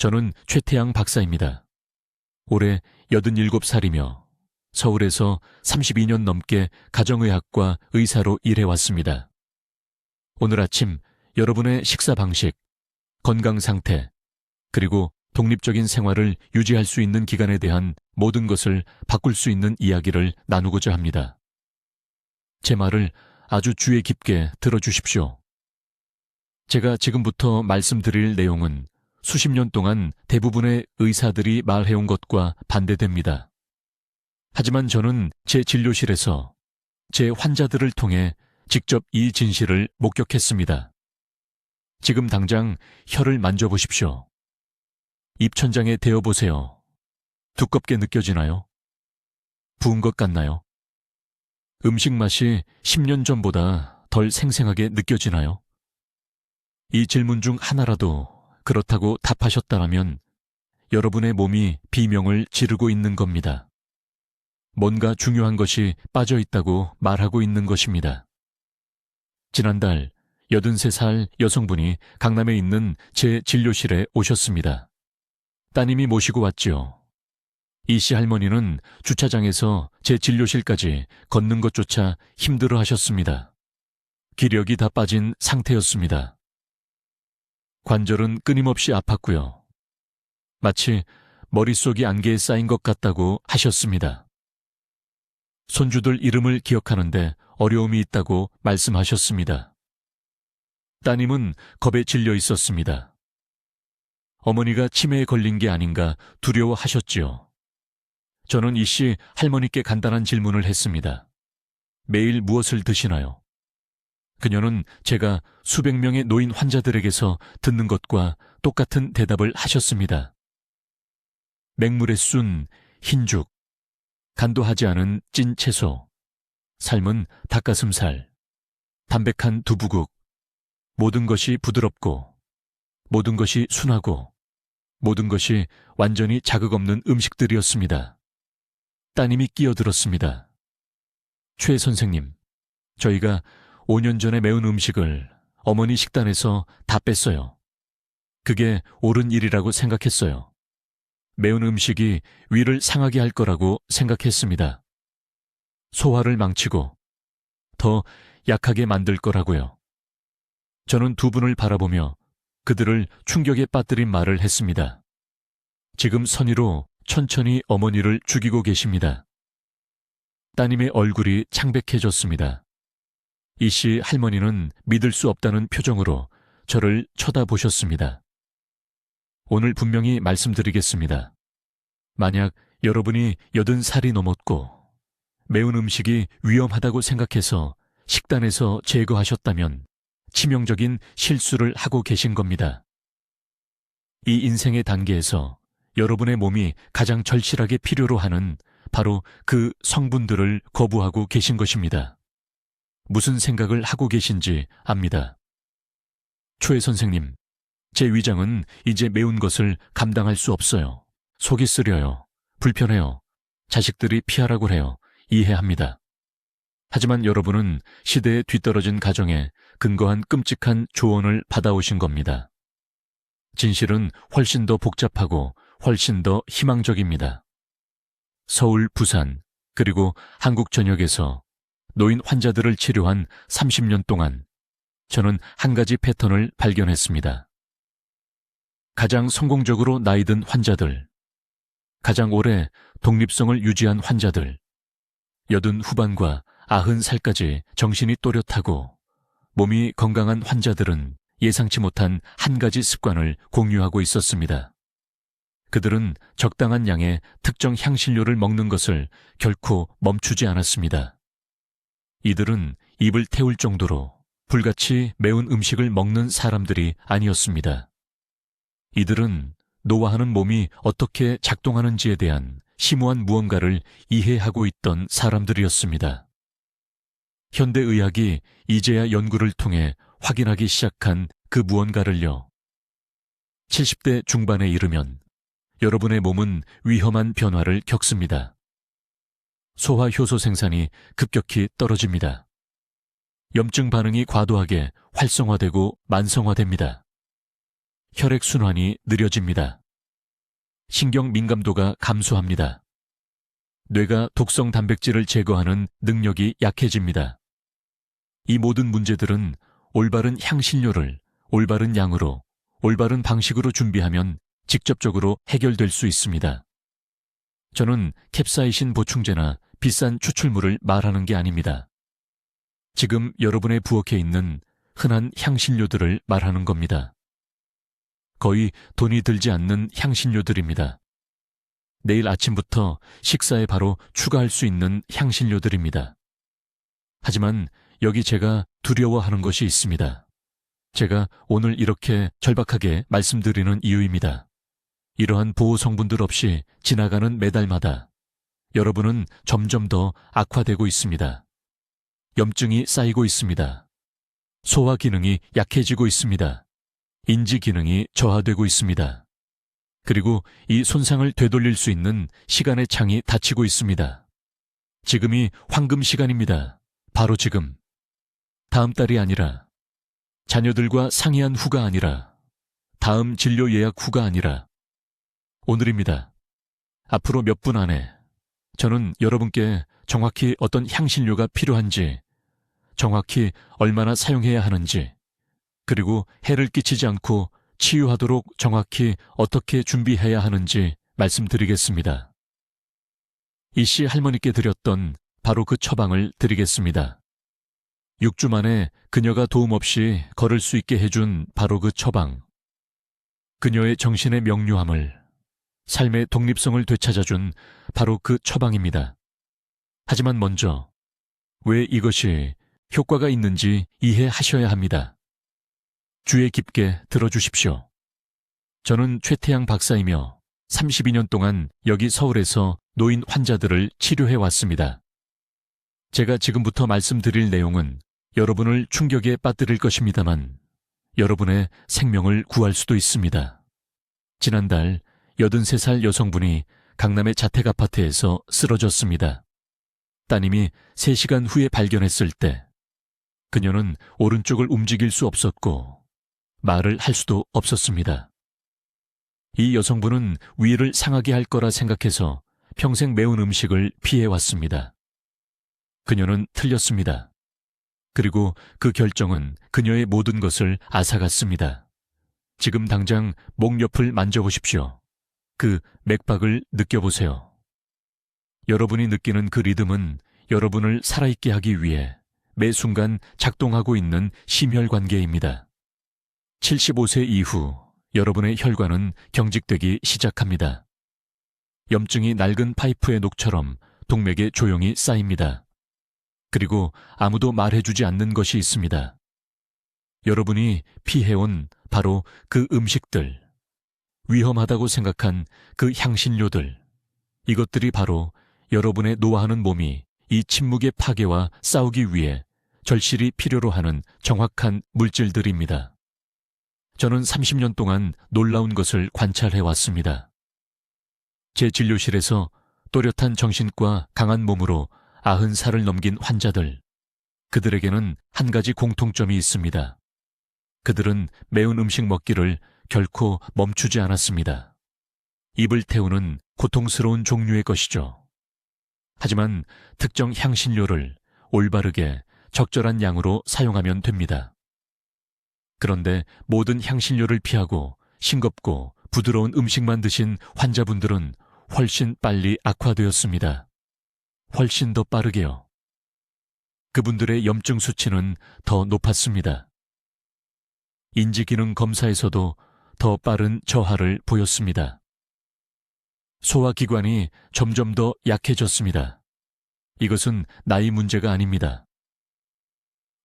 저는 최태양 박사입니다. 올해 87살이며 서울에서 32년 넘게 가정의학과 의사로 일해왔습니다. 오늘 아침 여러분의 식사 방식, 건강 상태, 그리고 독립적인 생활을 유지할 수 있는 기간에 대한 모든 것을 바꿀 수 있는 이야기를 나누고자 합니다. 제 말을 아주 주의 깊게 들어주십시오. 제가 지금부터 말씀드릴 내용은 수십 년 동안 대부분의 의사들이 말해온 것과 반대됩니다. 하지만 저는 제 진료실에서 제 환자들을 통해 직접 이 진실을 목격했습니다. 지금 당장 혀를 만져보십시오. 입천장에 대어보세요. 두껍게 느껴지나요? 부은 것 같나요? 음식 맛이 10년 전보다 덜 생생하게 느껴지나요? 이 질문 중 하나라도 그렇다고 답하셨다면 여러분의 몸이 비명을 지르고 있는 겁니다. 뭔가 중요한 것이 빠져 있다고 말하고 있는 것입니다. 지난달 83살 여성분이 강남에 있는 제 진료실에 오셨습니다. 따님이 모시고 왔지요. 이 씨 할머니는 주차장에서 제 진료실까지 걷는 것조차 힘들어 하셨습니다. 기력이 다 빠진 상태였습니다. 관절은 끊임없이 아팠고요. 마치 머릿속이 안개에 쌓인 것 같다고 하셨습니다. 손주들 이름을 기억하는데 어려움이 있다고 말씀하셨습니다. 따님은 겁에 질려 있었습니다. 어머니가 치매에 걸린 게 아닌가 두려워하셨지요. 저는 이 씨 할머니께 간단한 질문을 했습니다. 매일 무엇을 드시나요? 그녀는 제가 수백 명의 노인 환자들에게서 듣는 것과 똑같은 대답을 하셨습니다. 맹물에 순 흰죽, 간도 하지 않은 찐 채소, 삶은 닭가슴살, 담백한 두부국, 모든 것이 부드럽고, 모든 것이 순하고, 모든 것이 완전히 자극 없는 음식들이었습니다. 따님이 끼어들었습니다. 최 선생님, 저희가 5년 전에 매운 음식을 어머니 식단에서 다 뺐어요. 그게 옳은 일이라고 생각했어요. 매운 음식이 위를 상하게 할 거라고 생각했습니다. 소화를 망치고 더 약하게 만들 거라고요. 저는 두 분을 바라보며 그들을 충격에 빠뜨린 말을 했습니다. 지금 선의로 천천히 어머니를 죽이고 계십니다. 따님의 얼굴이 창백해졌습니다. 이 씨 할머니는 믿을 수 없다는 표정으로 저를 쳐다보셨습니다. 오늘 분명히 말씀드리겠습니다. 만약 여러분이 80살이 넘었고 매운 음식이 위험하다고 생각해서 식단에서 제거하셨다면 치명적인 실수를 하고 계신 겁니다. 이 인생의 단계에서 여러분의 몸이 가장 절실하게 필요로 하는 바로 그 성분들을 거부하고 계신 것입니다. 무슨 생각을 하고 계신지 압니다. 초혜 선생님, 제 위장은 이제 매운 것을 감당할 수 없어요. 속이 쓰려요. 불편해요. 자식들이 피하라고 해요. 이해합니다. 하지만 여러분은 시대에 뒤떨어진 가정에 근거한 끔찍한 조언을 받아오신 겁니다. 진실은 훨씬 더 복잡하고 훨씬 더 희망적입니다. 서울, 부산, 그리고 한국 전역에서 노인 환자들을 치료한 30년 동안 저는 한 가지 패턴을 발견했습니다. 가장 성공적으로 나이 든 환자들, 가장 오래 독립성을 유지한 환자들, 80 후반과 90살까지 정신이 또렷하고 몸이 건강한 환자들은 예상치 못한 한 가지 습관을 공유하고 있었습니다. 그들은 적당한 양의 특정 향신료를 먹는 것을 결코 멈추지 않았습니다. 이들은 입을 태울 정도로 불같이 매운 음식을 먹는 사람들이 아니었습니다. 이들은 노화하는 몸이 어떻게 작동하는지에 대한 심오한 무언가를 이해하고 있던 사람들이었습니다. 현대의학이 이제야 연구를 통해 확인하기 시작한 그 무언가를요. 70대 중반에 이르면 여러분의 몸은 위험한 변화를 겪습니다. 소화효소 생산이 급격히 떨어집니다. 염증 반응이 과도하게 활성화되고 만성화됩니다. 혈액순환이 느려집니다. 신경 민감도가 감소합니다. 뇌가 독성 단백질을 제거하는 능력이 약해집니다. 이 모든 문제들은 올바른 향신료를 올바른 양으로, 올바른 방식으로 준비하면 직접적으로 해결될 수 있습니다. 저는 캡사이신 보충제나 비싼 추출물을 말하는 게 아닙니다. 지금 여러분의 부엌에 있는 흔한 향신료들을 말하는 겁니다. 거의 돈이 들지 않는 향신료들입니다. 내일 아침부터 식사에 바로 추가할 수 있는 향신료들입니다. 하지만 여기 제가 두려워하는 것이 있습니다. 제가 오늘 이렇게 절박하게 말씀드리는 이유입니다. 이러한 보호 성분들 없이 지나가는 매달마다 여러분은 점점 더 악화되고 있습니다. 염증이 쌓이고 있습니다. 소화 기능이 약해지고 있습니다. 인지 기능이 저하되고 있습니다. 그리고 이 손상을 되돌릴 수 있는 시간의 창이 닫히고 있습니다. 지금이 황금 시간입니다. 바로 지금. 다음 달이 아니라, 자녀들과 상의한 후가 아니라, 다음 진료 예약 후가 아니라, 오늘입니다. 앞으로 몇 분 안에 저는 여러분께 정확히 어떤 향신료가 필요한지, 정확히 얼마나 사용해야 하는지, 그리고 해를 끼치지 않고 치유하도록 정확히 어떻게 준비해야 하는지 말씀드리겠습니다. 이씨 할머니께 드렸던 바로 그 처방을 드리겠습니다. 6주 만에 그녀가 도움 없이 걸을 수 있게 해준 바로 그 처방. 그녀의 정신의 명료함을, 삶의 독립성을 되찾아준 바로 그 처방입니다. 하지만 먼저 왜 이것이 효과가 있는지 이해하셔야 합니다. 주의 깊게 들어주십시오. 저는 최태양 박사이며 32년 동안 여기 서울에서 노인 환자들을 치료해 왔습니다. 제가 지금부터 말씀드릴 내용은 여러분을 충격에 빠뜨릴 것입니다만 여러분의 생명을 구할 수도 있습니다. 지난달 83살 여성분이 강남의 자택 아파트에서 쓰러졌습니다. 따님이 3시간 후에 발견했을 때 그녀는 오른쪽을 움직일 수 없었고 말을 할 수도 없었습니다. 이 여성분은 위를 상하게 할 거라 생각해서 평생 매운 음식을 피해왔습니다. 그녀는 틀렸습니다. 그리고 그 결정은 그녀의 모든 것을 앗아갔습니다. 지금 당장 목 옆을 만져보십시오. 그 맥박을 느껴보세요. 여러분이 느끼는 그 리듬은 여러분을 살아있게 하기 위해 매 순간 작동하고 있는 심혈관계입니다. 75세 이후 여러분의 혈관은 경직되기 시작합니다. 염증이 낡은 파이프의 녹처럼 동맥에 조용히 쌓입니다. 그리고 아무도 말해주지 않는 것이 있습니다. 여러분이 피해온 바로 그 음식들, 위험하다고 생각한 그 향신료들, 이것들이 바로 여러분의 노화하는 몸이 이 침묵의 파괴와 싸우기 위해 절실히 필요로 하는 정확한 물질들입니다. 저는 30년 동안 놀라운 것을 관찰해 왔습니다. 제 진료실에서 또렷한 정신과 강한 몸으로 90살을 넘긴 환자들, 그들에게는 한 가지 공통점이 있습니다. 그들은 매운 음식 먹기를 결코 멈추지 않았습니다. 입을 태우는 고통스러운 종류의 것이죠. 하지만 특정 향신료를 올바르게 적절한 양으로 사용하면 됩니다. 그런데 모든 향신료를 피하고 싱겁고 부드러운 음식만 드신 환자분들은 훨씬 빨리 악화되었습니다. 훨씬 더 빠르게요. 그분들의 염증 수치는 더 높았습니다. 인지기능 검사에서도 더 빠른 저하를 보였습니다. 소화기관이 점점 더 약해졌습니다. 이것은 나이 문제가 아닙니다.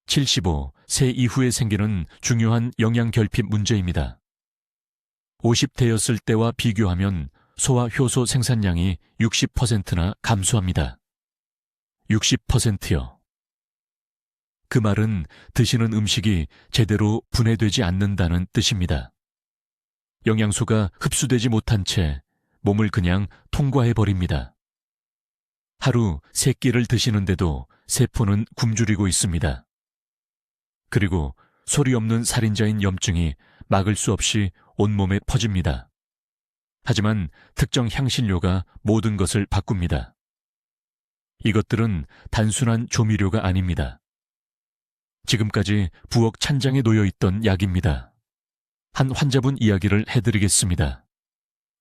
75세 이후에 생기는 중요한 영양결핍 문제입니다. 50대였을 때와 비교하면 소화 효소 생산량이 60%나 감소합니다. 60%요. 그 말은 드시는 음식이 제대로 분해되지 않는다는 뜻입니다. 영양소가 흡수되지 못한 채 몸을 그냥 통과해버립니다. 하루 3끼를 드시는데도 세포는 굶주리고 있습니다. 그리고 소리 없는 살인자인 염증이 막을 수 없이 온몸에 퍼집니다. 하지만 특정 향신료가 모든 것을 바꿉니다. 이것들은 단순한 조미료가 아닙니다. 지금까지 부엌 찬장에 놓여 있던 약입니다. 한 환자분 이야기를 해드리겠습니다.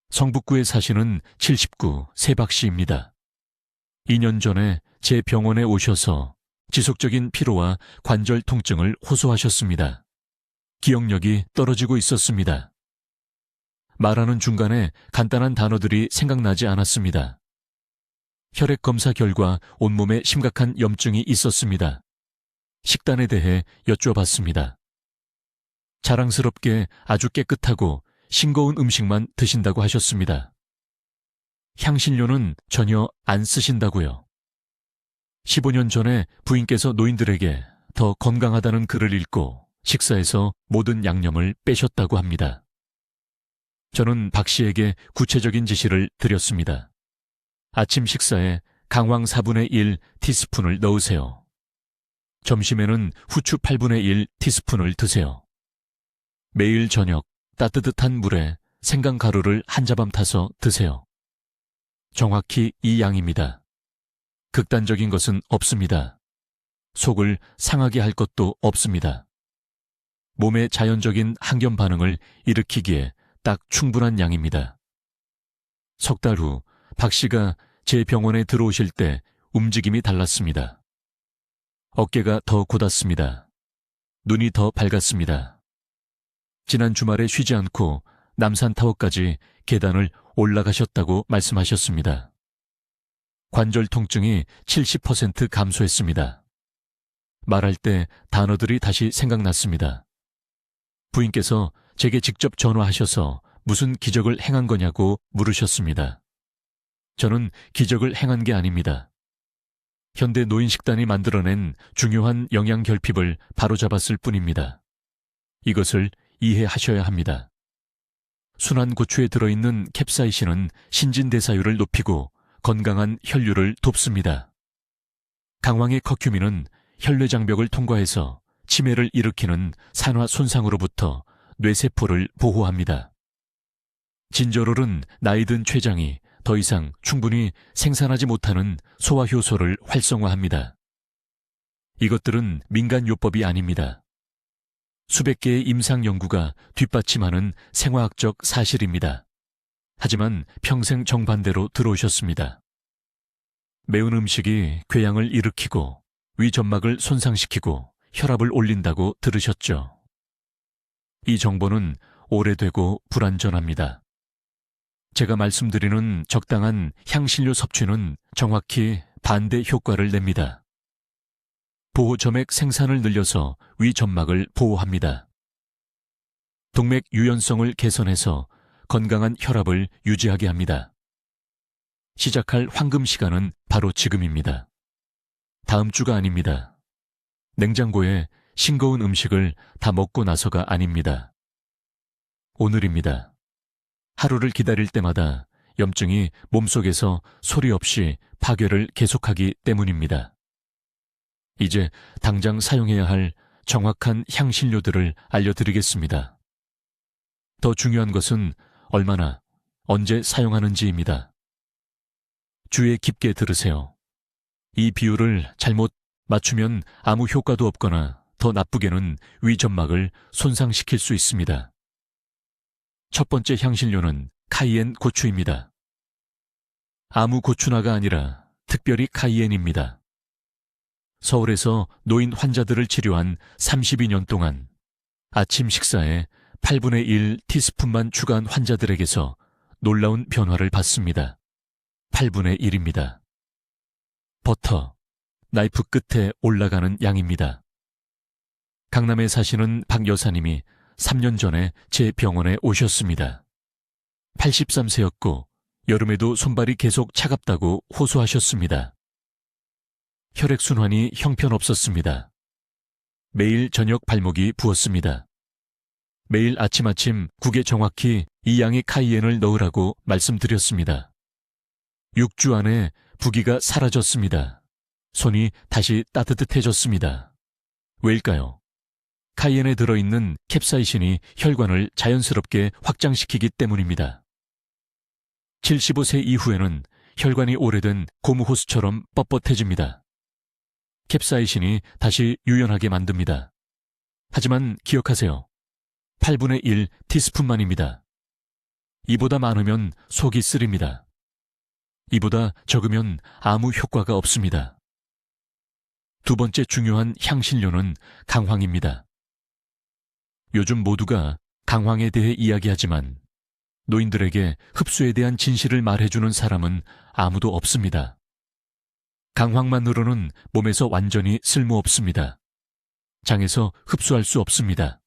성북구에 사시는 79 세박 씨입니다. 2년 전에 제 병원에 오셔서 지속적인 피로와 관절 통증을 호소하셨습니다. 기억력이 떨어지고 있었습니다. 말하는 중간에 간단한 단어들이 생각나지 않았습니다. 혈액 검사 결과 온몸에 심각한 염증이 있었습니다. 식단에 대해 여쭤봤습니다. 자랑스럽게 아주 깨끗하고 싱거운 음식만 드신다고 하셨습니다. 향신료는 전혀 안 쓰신다고요. 15년 전에 부인께서 노인들에게 더 건강하다는 글을 읽고 식사에서 모든 양념을 빼셨다고 합니다. 저는 박 씨에게 구체적인 지시를 드렸습니다. 아침 식사에 강황 4분의 1 티스푼을 넣으세요. 점심에는 후추 8분의 1 티스푼을 드세요. 매일 저녁 따뜻한 물에 생강가루를 한 자밤 타서 드세요. 정확히 이 양입니다. 극단적인 것은 없습니다. 속을 상하게 할 것도 없습니다. 몸의 자연적인 항염 반응을 일으키기에 딱 충분한 양입니다. 석 달 후 박 씨가 제 병원에 들어오실 때 움직임이 달랐습니다. 어깨가 더 곧았습니다. 눈이 더 밝았습니다. 지난 주말에 쉬지 않고 남산타워까지 계단을 올라가셨다고 말씀하셨습니다. 관절 통증이 70% 감소했습니다. 말할 때 단어들이 다시 생각났습니다. 부인께서 제게 직접 전화하셔서 무슨 기적을 행한 거냐고 물으셨습니다. 저는 기적을 행한 게 아닙니다. 현대 노인식단이 만들어낸 중요한 영양 결핍을 바로잡았을 뿐입니다. 이것을 이해하셔야 합니다. 순한 고추에 들어있는 캡사이신은 신진대사율을 높이고 건강한 혈류를 돕습니다. 강황의 커큐민은 혈뇌장벽을 통과해서 치매를 일으키는 산화 손상으로부터 뇌세포를 보호합니다. 진저롤은 나이 든 췌장이 더 이상 충분히 생산하지 못하는 소화효소를 활성화합니다. 이것들은 민간요법이 아닙니다. 수백 개의 임상 연구가 뒷받침하는 생화학적 사실입니다. 하지만 평생 정반대로 들어오셨습니다. 매운 음식이 궤양을 일으키고 위점막을 손상시키고 혈압을 올린다고 들으셨죠? 이 정보는 오래되고 불완전합니다. 제가 말씀드리는 적당한 향신료 섭취는 정확히 반대 효과를 냅니다. 보호점액 생산을 늘려서 위점막을 보호합니다. 동맥 유연성을 개선해서 건강한 혈압을 유지하게 합니다. 시작할 황금 시간은 바로 지금입니다. 다음 주가 아닙니다. 냉장고에 싱거운 음식을 다 먹고 나서가 아닙니다. 오늘입니다. 하루를 기다릴 때마다 염증이 몸속에서 소리 없이 파괴를 계속하기 때문입니다. 이제 당장 사용해야 할 정확한 향신료들을 알려드리겠습니다. 더 중요한 것은 얼마나, 언제 사용하는지입니다. 주의 깊게 들으세요. 이 비율을 잘못 맞추면 아무 효과도 없거나 더 나쁘게는 위점막을 손상시킬 수 있습니다. 첫 번째 향신료는 카이엔 고추입니다. 아무 고추나가 아니라 특별히 카이엔입니다. 서울에서 노인 환자들을 치료한 32년 동안 아침 식사에 8분의 1 티스푼만 추가한 환자들에게서 놀라운 변화를 봤습니다. 8분의 1입니다. 버터, 나이프 끝에 올라가는 양입니다. 강남에 사시는 박 여사님이 3년 전에 제 병원에 오셨습니다. 83세였고 여름에도 손발이 계속 차갑다고 호소하셨습니다. 혈액순환이 형편없었습니다. 매일 저녁 발목이 부었습니다. 매일 아침 국에 정확히 이 양의 카이엔을 넣으라고 말씀드렸습니다. 6주 안에 부기가 사라졌습니다. 손이 다시 따뜻해졌습니다. 왜일까요? 카이엔에 들어있는 캡사이신이 혈관을 자연스럽게 확장시키기 때문입니다. 75세 이후에는 혈관이 오래된 고무호스처럼 뻣뻣해집니다. 캡사이신이 다시 유연하게 만듭니다. 하지만 기억하세요. 8분의 1 티스푼만입니다. 이보다 많으면 속이 쓰립니다. 이보다 적으면 아무 효과가 없습니다. 두 번째 중요한 향신료는 강황입니다. 요즘 모두가 강황에 대해 이야기하지만 노인들에게 흡수에 대한 진실을 말해주는 사람은 아무도 없습니다. 강황만으로는 몸에서 완전히 쓸모없습니다. 장에서 흡수할 수 없습니다.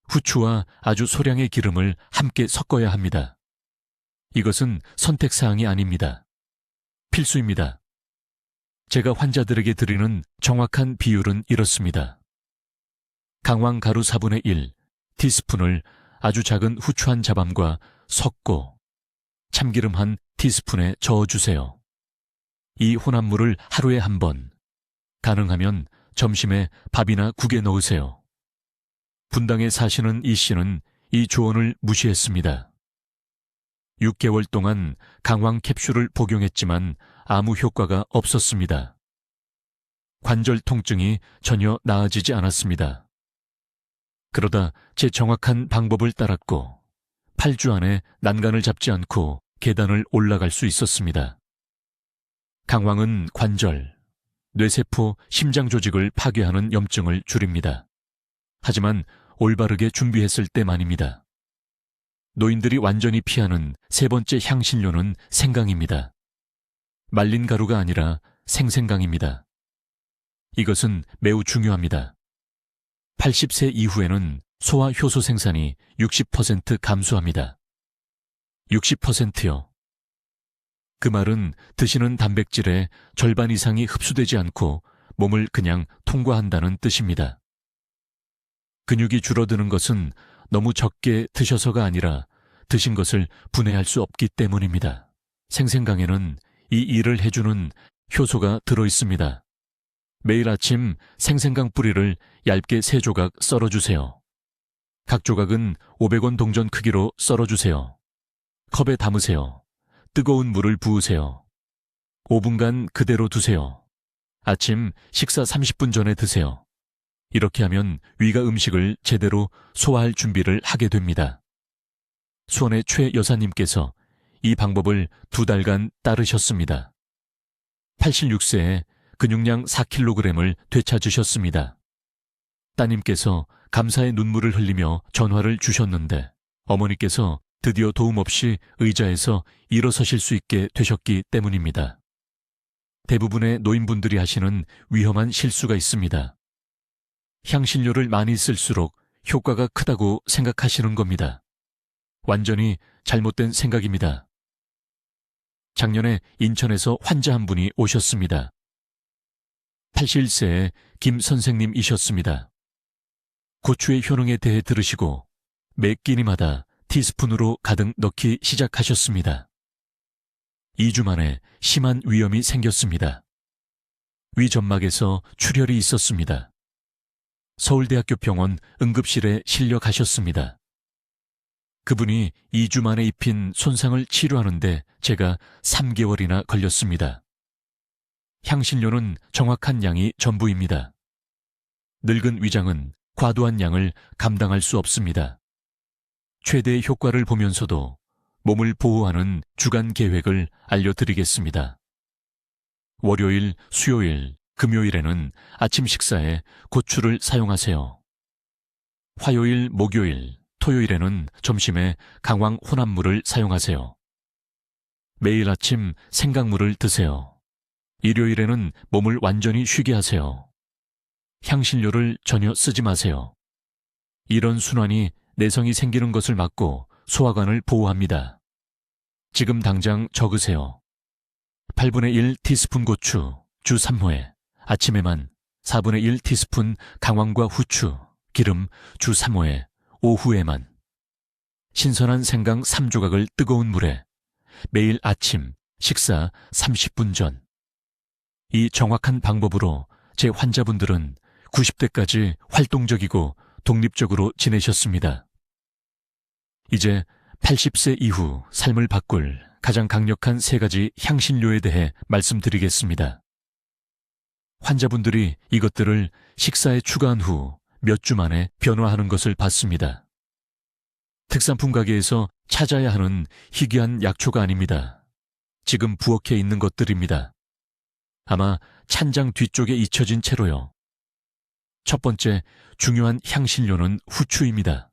후추와 아주 소량의 기름을 함께 섞어야 합니다. 이것은 선택사항이 아닙니다. 필수입니다. 제가 환자들에게 드리는 정확한 비율은 이렇습니다. 강황 가루 4분의 1 티스푼을 아주 작은 후추 한 자밤과 섞고 참기름 한 티스푼에 저어주세요. 이 혼합물을 하루에 한 번, 가능하면 점심에 밥이나 국에 넣으세요. 분당에 사시는 이 씨는 이 조언을 무시했습니다. 6개월 동안 강황 캡슐을 복용했지만 아무 효과가 없었습니다. 관절 통증이 전혀 나아지지 않았습니다. 그러다 제 정확한 방법을 따랐고 8주 안에 난간을 잡지 않고 계단을 올라갈 수 있었습니다. 강황은 관절, 뇌세포, 심장 조직을 파괴하는 염증을 줄입니다. 하지만 올바르게 준비했을 때만입니다. 노인들이 완전히 피하는 세 번째 향신료는 생강입니다. 말린 가루가 아니라 생생강입니다. 이것은 매우 중요합니다. 80세 이후에는 소화 효소 생산이 60% 감소합니다. 60%요. 그 말은 드시는 단백질의 절반 이상이 흡수되지 않고 몸을 그냥 통과한다는 뜻입니다. 근육이 줄어드는 것은 너무 적게 드셔서가 아니라 드신 것을 분해할 수 없기 때문입니다. 생생강에는 이 일을 해주는 효소가 들어있습니다. 매일 아침 생생강 뿌리를 얇게 3조각 썰어주세요. 각 조각은 500원 동전 크기로 썰어주세요. 컵에 담으세요. 뜨거운 물을 부으세요. 5분간 그대로 두세요. 아침 식사 30분 전에 드세요. 이렇게 하면 위가 음식을 제대로 소화할 준비를 하게 됩니다. 수원의 최 여사님께서 이 방법을 2달간 따르셨습니다. 86세에 근육량 4kg을 되찾으셨습니다. 따님께서 감사의 눈물을 흘리며 전화를 주셨는데 어머니께서 드디어 도움 없이 의자에서 일어서실 수 있게 되셨기 때문입니다. 대부분의 노인분들이 하시는 위험한 실수가 있습니다. 향신료를 많이 쓸수록 효과가 크다고 생각하시는 겁니다. 완전히 잘못된 생각입니다. 작년에 인천에서 환자 한 분이 오셨습니다. 81세의 김 선생님이셨습니다. 고추의 효능에 대해 들으시고 매 끼니마다 티스푼으로 가득 넣기 시작하셨습니다. 2주 만에 심한 위염이 생겼습니다. 위점막에서 출혈이 있었습니다. 서울대학교 병원 응급실에 실려 가셨습니다. 그분이 2주 만에 입힌 손상을 치료하는데 제가 3개월이나 걸렸습니다. 향신료는 정확한 양이 전부입니다. 늙은 위장은 과도한 양을 감당할 수 없습니다. 최대의 효과를 보면서도 몸을 보호하는 주간 계획을 알려드리겠습니다. 월요일, 수요일, 금요일에는 아침 식사에 고추를 사용하세요. 화요일, 목요일, 토요일에는 점심에 강황 혼합물을 사용하세요. 매일 아침 생강물을 드세요. 일요일에는 몸을 완전히 쉬게 하세요. 향신료를 전혀 쓰지 마세요. 이런 순환이 내성이 생기는 것을 막고 소화관을 보호합니다. 지금 당장 적으세요. 8분의 1 티스푼 고추, 주 3회, 아침에만 4분의 1 티스푼 강황과 후추, 기름, 주 3회, 오후에만. 신선한 생강 3조각을 뜨거운 물에, 매일 아침, 식사 30분 전. 이 정확한 방법으로 제 환자분들은 90대까지 활동적이고 독립적으로 지내셨습니다. 이제 80세 이후 삶을 바꿀 가장 강력한 3가지 향신료에 대해 말씀드리겠습니다. 환자분들이 이것들을 식사에 추가한 후 몇 주 만에 변화하는 것을 봤습니다. 특산품 가게에서 찾아야 하는 희귀한 약초가 아닙니다. 지금 부엌에 있는 것들입니다. 아마 찬장 뒤쪽에 잊혀진 채로요. 첫 번째 중요한 향신료는 후추입니다.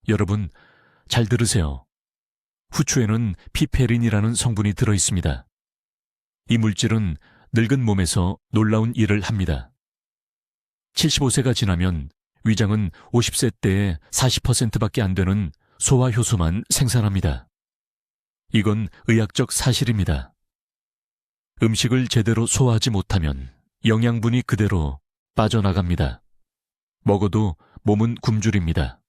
여러분, 잘 들으세요. 후추에는 피페린이라는 성분이 들어있습니다. 이 물질은 늙은 몸에서 놀라운 일을 합니다. 75세가 지나면 위장은 50세 때의 40%밖에 안 되는 소화효소만 생산합니다. 이건 의학적 사실입니다. 음식을 제대로 소화하지 못하면 영양분이 그대로 빠져나갑니다. 먹어도 몸은 굶주립니다.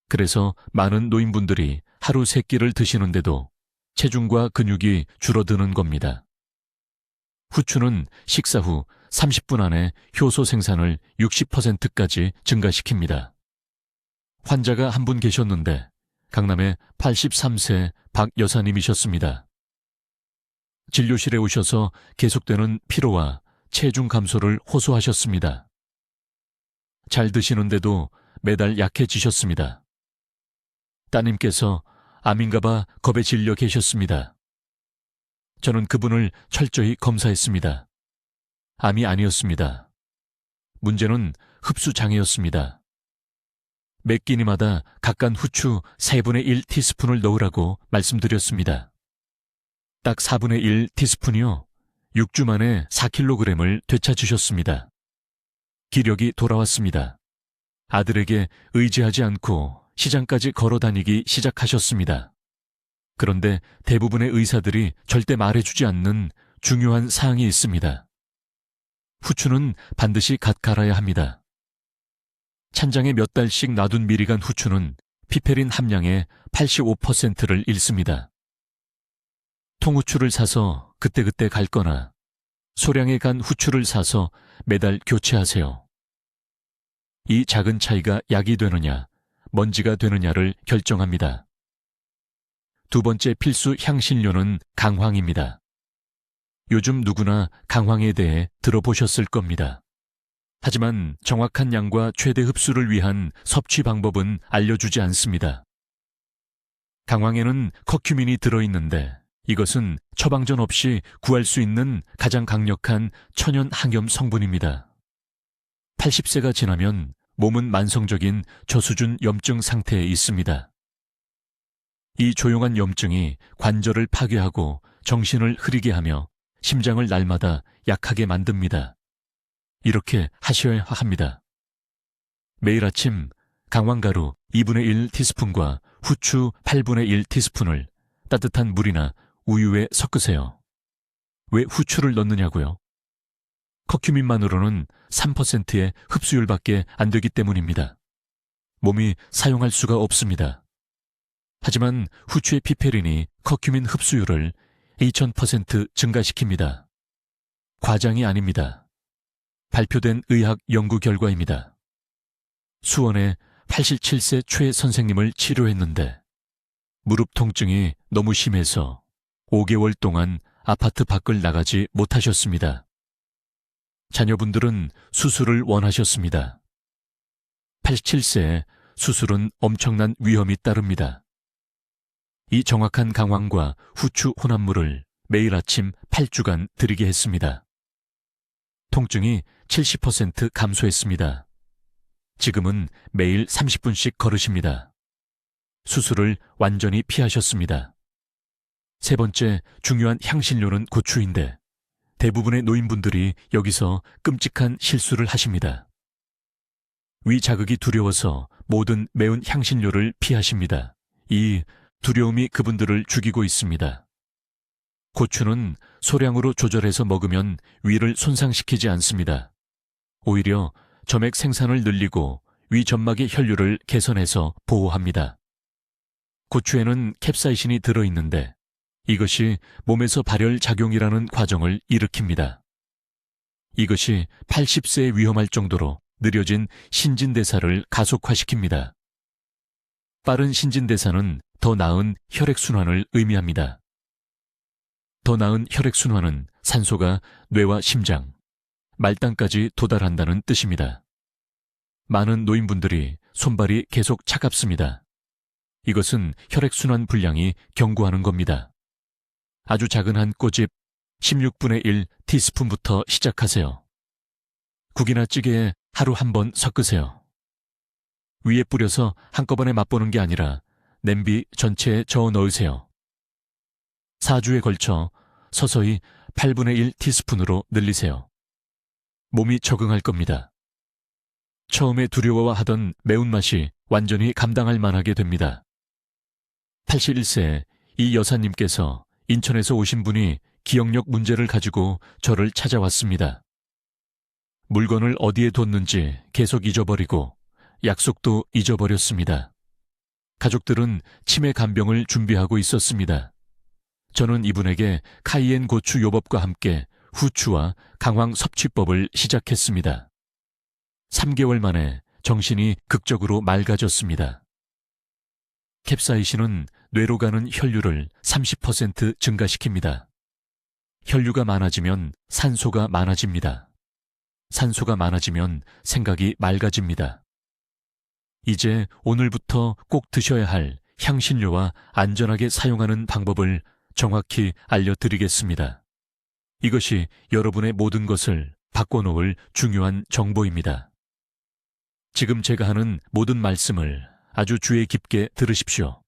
그래서 많은 노인분들이 하루 3끼를 드시는데도 체중과 근육이 줄어드는 겁니다. 후추는 식사 후 30분 안에 효소 생산을 60%까지 증가시킵니다. 환자가 한 분 계셨는데 강남의 83세 박 여사님이셨습니다. 진료실에 오셔서 계속되는 피로와 체중 감소를 호소하셨습니다. 잘 드시는데도 매달 약해지셨습니다. 따님께서 암인가봐 겁에 질려 계셨습니다. 저는 그분을 철저히 검사했습니다. 암이 아니었습니다. 문제는 흡수장애였습니다. 매 끼니마다 각간 후추 4분의 1 티스푼을 넣으라고 말씀드렸습니다. 딱 4분의 1 티스푼이요. 6주 만에 4kg을 되찾으셨습니다. 기력이 돌아왔습니다. 아들에게 의지하지 않고 시장까지 걸어 다니기 시작하셨습니다. 그런데 대부분의 의사들이 절대 말해주지 않는 중요한 사항이 있습니다. 후추는 반드시 갓 갈아야 합니다. 찬장에 몇 달씩 놔둔 미리 간 후추는 피페린 함량의 85%를 잃습니다. 통후추를 사서 그때그때 갈거나 소량의 간 후추를 사서 매달 교체하세요. 이 작은 차이가 약이 되느냐, 먼지가 되느냐를 결정합니다. 두 번째 필수 향신료는 강황입니다. 요즘 누구나 강황에 대해 들어보셨을 겁니다. 하지만 정확한 양과 최대 흡수를 위한 섭취 방법은 알려주지 않습니다. 강황에는 커큐민이 들어있는데 이것은 처방전 없이 구할 수 있는 가장 강력한 천연 항염 성분입니다. 80세가 지나면 몸은 만성적인 저수준 염증 상태에 있습니다. 이 조용한 염증이 관절을 파괴하고 정신을 흐리게 하며 심장을 날마다 약하게 만듭니다. 이렇게 하셔야 합니다. 매일 아침 강황가루 2분의 1 티스푼과 후추 8분의 1 티스푼을 따뜻한 물이나 우유에 섞으세요. 왜 후추를 넣느냐고요? 커큐민만으로는 3%의 흡수율밖에 안 되기 때문입니다. 몸이 사용할 수가 없습니다. 하지만 후추의 피페린이 커큐민 흡수율을 2000% 증가시킵니다. 과장이 아닙니다. 발표된 의학 연구 결과입니다. 수원의 87세 최 선생님을 치료했는데 무릎 통증이 너무 심해서 5개월 동안 아파트 밖을 나가지 못하셨습니다. 자녀분들은 수술을 원하셨습니다. 87세에 수술은 엄청난 위험이 따릅니다. 이 정확한 강황과 후추 혼합물을 매일 아침 8주간 드리게 했습니다. 통증이 70% 감소했습니다. 지금은 매일 30분씩 걸으십니다. 수술을 완전히 피하셨습니다. 세 번째 중요한 향신료는 고추인데 대부분의 노인분들이 여기서 끔찍한 실수를 하십니다. 위 자극이 두려워서 모든 매운 향신료를 피하십니다. 이 두려움이 그분들을 죽이고 있습니다. 고추는 소량으로 조절해서 먹으면 위를 손상시키지 않습니다. 오히려 점액 생산을 늘리고 위 점막의 혈류를 개선해서 보호합니다. 고추에는 캡사이신이 들어있는데 이것이 몸에서 발열작용이라는 과정을 일으킵니다. 이것이 80세에 위험할 정도로 느려진 신진대사를 가속화시킵니다. 빠른 신진대사는 더 나은 혈액순환을 의미합니다. 더 나은 혈액순환은 산소가 뇌와 심장, 말단까지 도달한다는 뜻입니다. 많은 노인분들이 손발이 계속 차갑습니다. 이것은 혈액순환 불량이 경고하는 겁니다. 아주 작은 한 꼬집 16분의 1 티스푼부터 시작하세요. 국이나 찌개에 하루 한 번 섞으세요. 위에 뿌려서 한꺼번에 맛보는 게 아니라 냄비 전체에 저어 넣으세요. 4주에 걸쳐 서서히 8분의 1 티스푼으로 늘리세요. 몸이 적응할 겁니다. 처음에 두려워하던 매운맛이 완전히 감당할 만하게 됩니다. 81세 이 여사님께서 인천에서 오신 분이 기억력 문제를 가지고 저를 찾아왔습니다. 물건을 어디에 뒀는지 계속 잊어버리고 약속도 잊어버렸습니다. 가족들은 치매 간병을 준비하고 있었습니다. 저는 이분에게 카이엔 고추 요법과 함께 후추와 강황 섭취법을 시작했습니다. 3개월 만에 정신이 극적으로 맑아졌습니다. 캡사이신은 뇌로 가는 혈류를 30% 증가시킵니다. 혈류가 많아지면 산소가 많아집니다. 산소가 많아지면 생각이 맑아집니다. 이제 오늘부터 꼭 드셔야 할 향신료와 안전하게 사용하는 방법을 정확히 알려드리겠습니다. 이것이 여러분의 모든 것을 바꿔놓을 중요한 정보입니다. 지금 제가 하는 모든 말씀을 아주 주의 깊게 들으십시오.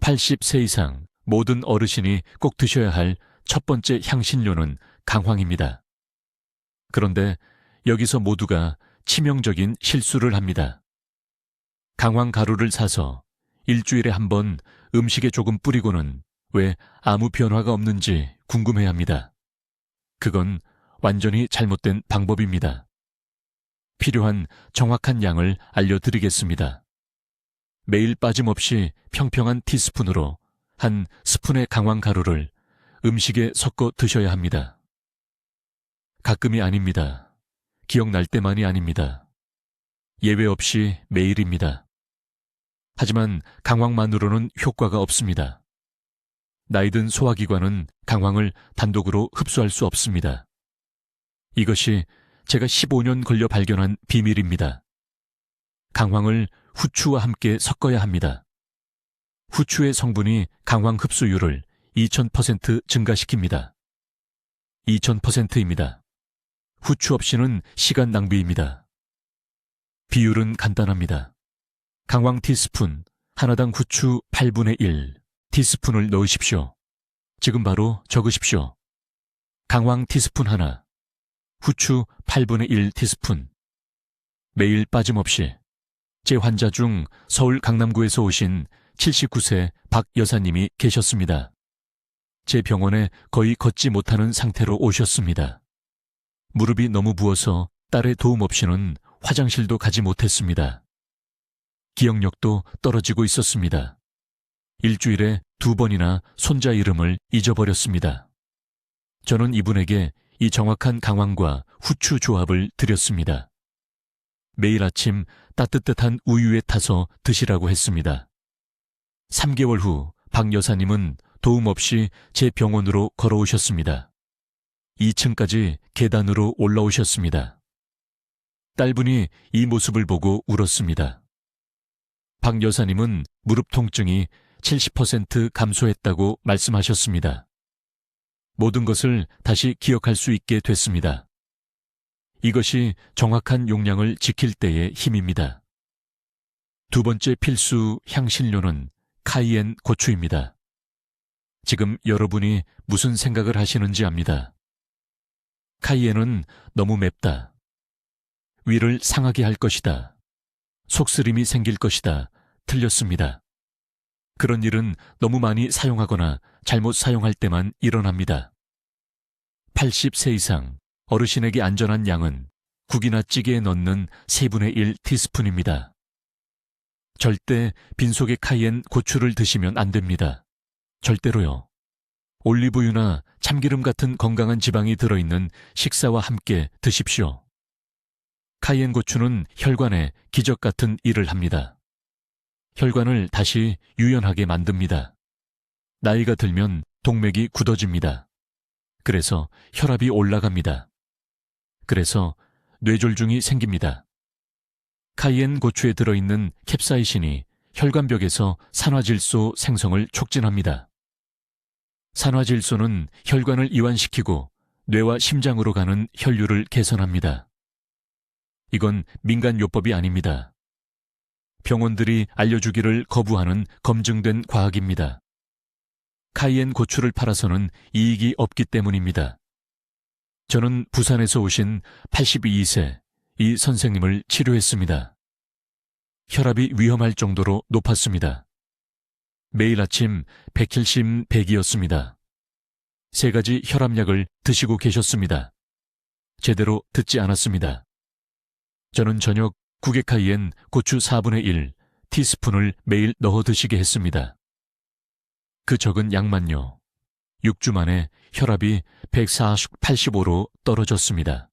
80세 이상 모든 어르신이 꼭 드셔야 할 첫 번째 향신료는 강황입니다. 그런데 여기서 모두가 치명적인 실수를 합니다. 강황 가루를 사서 일주일에 한 번 음식에 조금 뿌리고는 왜 아무 변화가 없는지 궁금해합니다. 그건 완전히 잘못된 방법입니다. 필요한 정확한 양을 알려드리겠습니다. 매일 빠짐없이 평평한 티스푼으로 한 스푼의 강황 가루를 음식에 섞어 드셔야 합니다. 가끔이 아닙니다. 기억날 때만이 아닙니다. 예외 없이 매일입니다. 하지만 강황만으로는 효과가 없습니다. 나이든 소화기관은 강황을 단독으로 흡수할 수 없습니다. 이것이 제가 15년 걸려 발견한 비밀입니다. 강황을 후추와 함께 섞어야 합니다. 후추의 성분이 강황 흡수율을 2000% 증가시킵니다. 2000%입니다. 후추 없이는 시간 낭비입니다. 비율은 간단합니다. 강황 티스푼, 하나당 후추 8분의 1 티스푼을 넣으십시오. 지금 바로 적으십시오. 강황 티스푼 하나, 후추 8분의 1 티스푼. 매일 빠짐없이. 제 환자 중 서울 강남구에서 오신 79세 박 여사님이 계셨습니다. 제 병원에 거의 걷지 못하는 상태로 오셨습니다. 무릎이 너무 부어서 딸의 도움 없이는 화장실도 가지 못했습니다. 기억력도 떨어지고 있었습니다. 일주일에 2번이나 손자 이름을 잊어버렸습니다. 저는 이분에게 이 정확한 강황과 후추 조합을 드렸습니다. 매일 아침 따뜻한 우유에 타서 드시라고 했습니다. 3개월 후 박 여사님은 도움 없이 제 병원으로 걸어오셨습니다. 2층까지 계단으로 올라오셨습니다. 딸분이 이 모습을 보고 울었습니다. 박 여사님은 무릎 통증이 70% 감소했다고 말씀하셨습니다. 모든 것을 다시 기억할 수 있게 됐습니다. 이것이 정확한 용량을 지킬 때의 힘입니다. 두 번째 필수 향신료는 카이엔 고추입니다. 지금 여러분이 무슨 생각을 하시는지 압니다. 카이엔은 너무 맵다. 위를 상하게 할 것이다. 속쓰림이 생길 것이다. 틀렸습니다. 그런 일은 너무 많이 사용하거나 잘못 사용할 때만 일어납니다. 80세 이상 어르신에게 안전한 양은 국이나 찌개에 넣는 3분의 1 티스푼입니다. 절대 빈속에 카이엔 고추를 드시면 안 됩니다. 절대로요. 올리브유나 참기름 같은 건강한 지방이 들어있는 식사와 함께 드십시오. 카이엔 고추는 혈관에 기적 같은 일을 합니다. 혈관을 다시 유연하게 만듭니다. 나이가 들면 동맥이 굳어집니다. 그래서 혈압이 올라갑니다. 그래서 뇌졸중이 생깁니다. 카이엔 고추에 들어있는 캡사이신이 혈관벽에서 산화질소 생성을 촉진합니다. 산화질소는 혈관을 이완시키고 뇌와 심장으로 가는 혈류를 개선합니다. 이건 민간요법이 아닙니다. 병원들이 알려주기를 거부하는 검증된 과학입니다. 카이엔 고추를 팔아서는 이익이 없기 때문입니다. 저는 부산에서 오신 82세 이 선생님을 치료했습니다. 혈압이 위험할 정도로 높았습니다. 매일 아침 170, 100이었습니다. 3가지 혈압약을 드시고 계셨습니다. 제대로 듣지 않았습니다. 저는 저녁 구개카이엔 고추 4분의 1 티스푼을 매일 넣어 드시게 했습니다. 그 적은 양만요. 6주 만에 혈압이 140/85로 떨어졌습니다.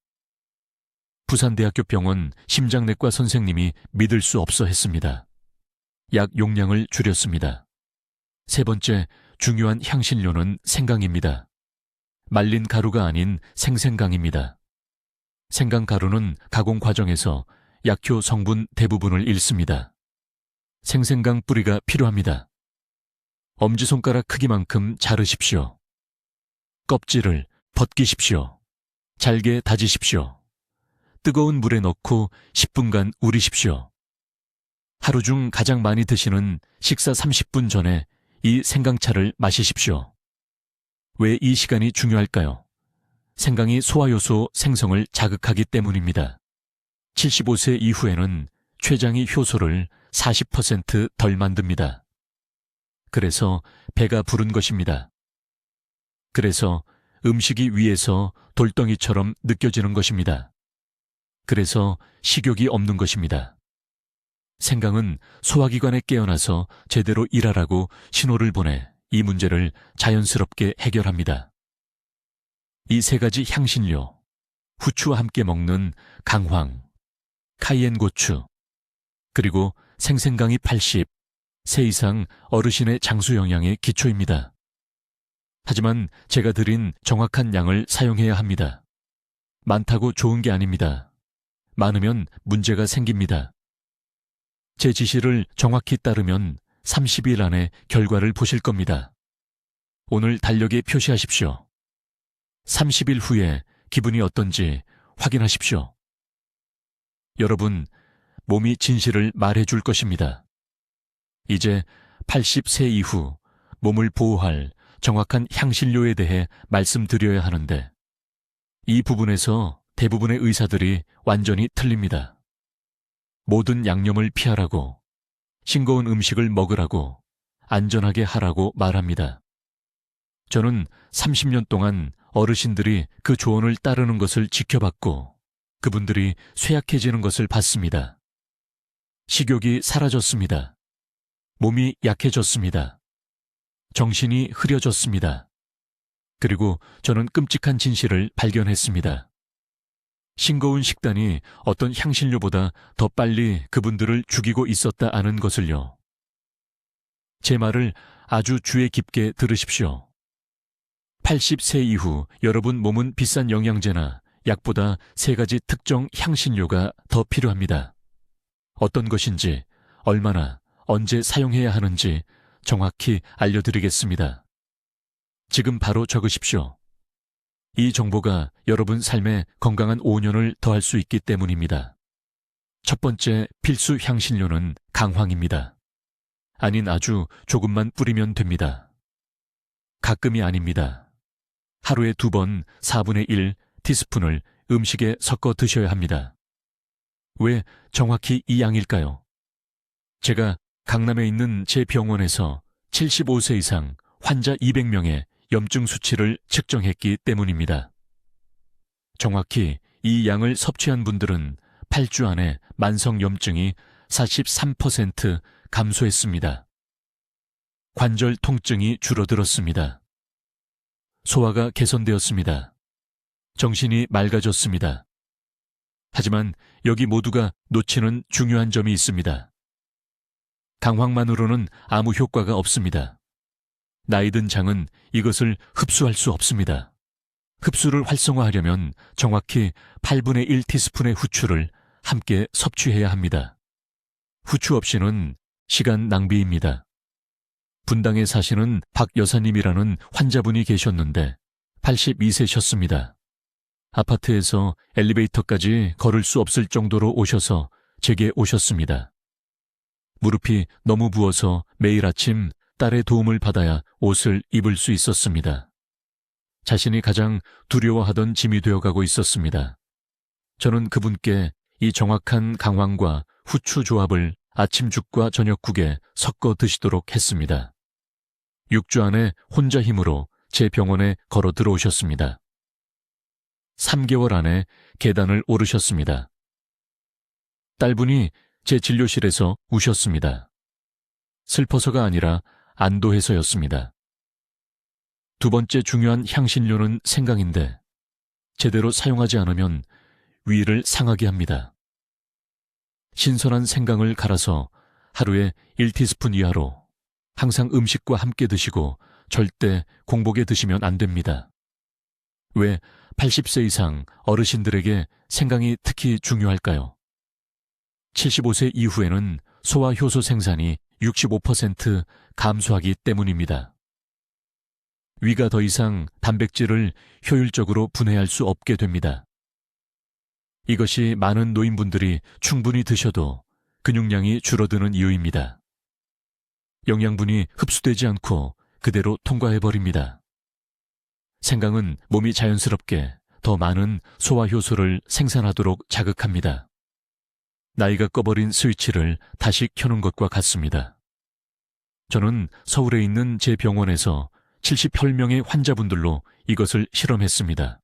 부산대학교 병원 심장내과 선생님이 믿을 수 없어 했습니다. 약 용량을 줄였습니다. 3번째 중요한 향신료는 생강입니다. 말린 가루가 아닌 생생강입니다. 생강가루는 가공 과정에서 약효 성분 대부분을 잃습니다. 생생강 뿌리가 필요합니다. 엄지손가락 크기만큼 자르십시오. 껍질을 벗기십시오. 잘게 다지십시오. 뜨거운 물에 넣고 10분간 우리십시오. 하루 중 가장 많이 드시는 식사 30분 전에 이 생강차를 마시십시오. 왜 이 시간이 중요할까요? 생강이 소화효소 생성을 자극하기 때문입니다. 75세 이후에는 췌장이 효소를 40% 덜 만듭니다. 그래서 배가 부른 것입니다. 그래서 음식이 위에서 돌덩이처럼 느껴지는 것입니다. 그래서 식욕이 없는 것입니다. 생강은 소화기관에 깨어나서 제대로 일하라고 신호를 보내 이 문제를 자연스럽게 해결합니다. 이 3가지 향신료, 후추와 함께 먹는 강황, 카이엔 고추, 그리고 생생강이 80, 세 이상 어르신의 장수 영양의 기초입니다. 하지만 제가 드린 정확한 양을 사용해야 합니다. 많다고 좋은 게 아닙니다. 많으면 문제가 생깁니다. 제 지시를 정확히 따르면 30일 안에 결과를 보실 겁니다. 오늘 달력에 표시하십시오. 30일 후에 기분이 어떤지 확인하십시오. 여러분, 몸이 진실을 말해줄 것입니다. 이제 80세 이후 몸을 보호할 정확한 향신료에 대해 말씀드려야 하는데 이 부분에서 대부분의 의사들이 완전히 틀립니다. 모든 양념을 피하라고, 싱거운 음식을 먹으라고, 안전하게 하라고 말합니다. 저는 30년 동안 어르신들이 그 조언을 따르는 것을 지켜봤고 그분들이 쇠약해지는 것을 봤습니다. 식욕이 사라졌습니다. 몸이 약해졌습니다. 정신이 흐려졌습니다. 그리고 저는 끔찍한 진실을 발견했습니다. 싱거운 식단이 어떤 향신료보다 더 빨리 그분들을 죽이고 있었다 아는 것을요. 제 말을 아주 주의 깊게 들으십시오. 80세 이후 여러분 몸은 비싼 영양제나 약보다 3가지 특정 향신료가 더 필요합니다. 어떤 것인지, 얼마나, 언제 사용해야 하는지 정확히 알려드리겠습니다. 지금 바로 적으십시오. 이 정보가 여러분 삶에 건강한 5년을 더할 수 있기 때문입니다. 첫 번째 필수 향신료는 강황입니다. 아닌 아주 조금만 뿌리면 됩니다. 가끔이 아닙니다. 하루에 2번 4분의 1 티스푼을 음식에 섞어 드셔야 합니다. 왜 정확히 이 양일까요? 제가 강남에 있는 제 병원에서 75세 이상 환자 200명의 염증 수치를 측정했기 때문입니다. 정확히 이 양을 섭취한 분들은 8주 안에 만성 염증이 43% 감소했습니다. 관절 통증이 줄어들었습니다. 소화가 개선되었습니다. 정신이 맑아졌습니다. 하지만 여기 모두가 놓치는 중요한 점이 있습니다. 강황만으로는 아무 효과가 없습니다. 나이든 장은 이것을 흡수할 수 없습니다. 흡수를 활성화하려면 정확히 8분의 1티스푼의 후추를 함께 섭취해야 합니다. 후추 없이는 시간 낭비입니다. 분당에 사시는 박 여사님이라는 환자분이 계셨는데 82세셨습니다. 아파트에서 엘리베이터까지 걸을 수 없을 정도로 오셔서 제게 오셨습니다. 무릎이 너무 부어서 매일 아침 딸의 도움을 받아야 옷을 입을 수 있었습니다. 자신이 가장 두려워하던 짐이 되어가고 있었습니다. 저는 그분께 이 정확한 강황과 후추 조합을 아침죽과 저녁국에 섞어 드시도록 했습니다. 6주 안에 혼자 힘으로 제 병원에 걸어 들어오셨습니다. 3개월 안에 계단을 오르셨습니다. 딸분이 제 진료실에서 우셨습니다. 슬퍼서가 아니라 안도해서였습니다. 두 번째 중요한 향신료는 생강인데 제대로 사용하지 않으면 위를 상하게 합니다. 신선한 생강을 갈아서 하루에 1티스푼 이하로 항상 음식과 함께 드시고 절대 공복에 드시면 안 됩니다. 왜 80세 이상 어르신들에게 생강이 특히 중요할까요? 75세 이후에는 소화효소 생산이 65% 감소하기 때문입니다. 위가 더 이상 단백질을 효율적으로 분해할 수 없게 됩니다. 이것이 많은 노인분들이 충분히 드셔도 근육량이 줄어드는 이유입니다. 영양분이 흡수되지 않고 그대로 통과해버립니다. 생강은 몸이 자연스럽게 더 많은 소화효소를 생산하도록 자극합니다. 나이가 꺼버린 스위치를 다시 켜는 것과 같습니다. 저는 서울에 있는 제 병원에서 70혈명의 환자분들로 이것을 실험했습니다.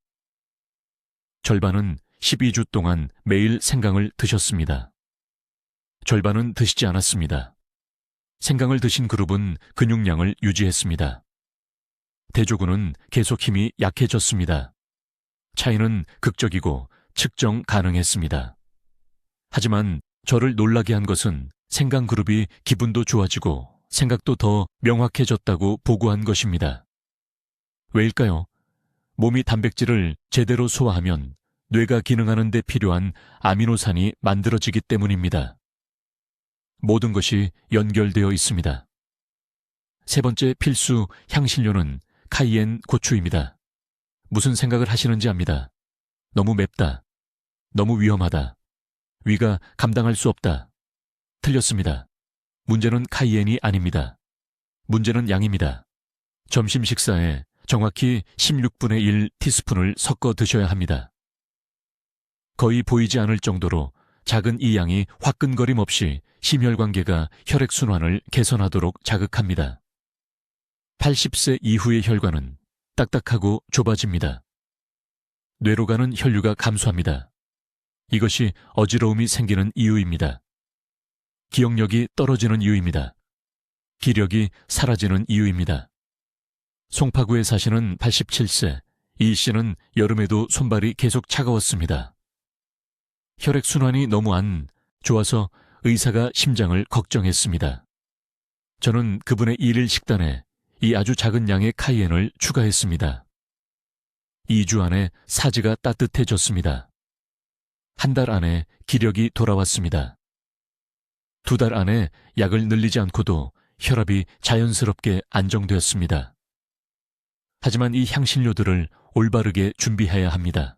절반은 12주 동안 매일 생강을 드셨습니다. 절반은 드시지 않았습니다. 생강을 드신 그룹은 근육량을 유지했습니다. 대조군은 계속 힘이 약해졌습니다. 차이는 극적이고 측정 가능했습니다. 하지만 저를 놀라게 한 것은 생강 그룹이 기분도 좋아지고 생각도 더 명확해졌다고 보고한 것입니다. 왜일까요? 몸이 단백질을 제대로 소화하면 뇌가 기능하는 데 필요한 아미노산이 만들어지기 때문입니다. 모든 것이 연결되어 있습니다. 세 번째 필수 향신료는 카이엔 고추입니다. 무슨 생각을 하시는지 압니다. 너무 맵다. 너무 위험하다. 위가 감당할 수 없다. 틀렸습니다. 문제는 카이엔이 아닙니다. 문제는 양입니다. 점심 식사에 정확히 16분의 1 티스푼을 섞어 드셔야 합니다. 거의 보이지 않을 정도로 작은 이 양이 화끈거림 없이 심혈관계가 혈액순환을 개선하도록 자극합니다. 80세 이후의 혈관은 딱딱하고 좁아집니다. 뇌로 가는 혈류가 감소합니다. 이것이 어지러움이 생기는 이유입니다. 기억력이 떨어지는 이유입니다. 기력이 사라지는 이유입니다. 송파구에 사시는 87세 이 씨는 여름에도 손발이 계속 차가웠습니다. 혈액순환이 너무 안 좋아서 의사가 심장을 걱정했습니다. 저는 그분의 일일 식단에 이 아주 작은 양의 카이엔을 추가했습니다. 2주 안에 사지가 따뜻해졌습니다. 한 달 안에 기력이 돌아왔습니다. 2달 안에 약을 늘리지 않고도 혈압이 자연스럽게 안정되었습니다. 하지만 이 향신료들을 올바르게 준비해야 합니다.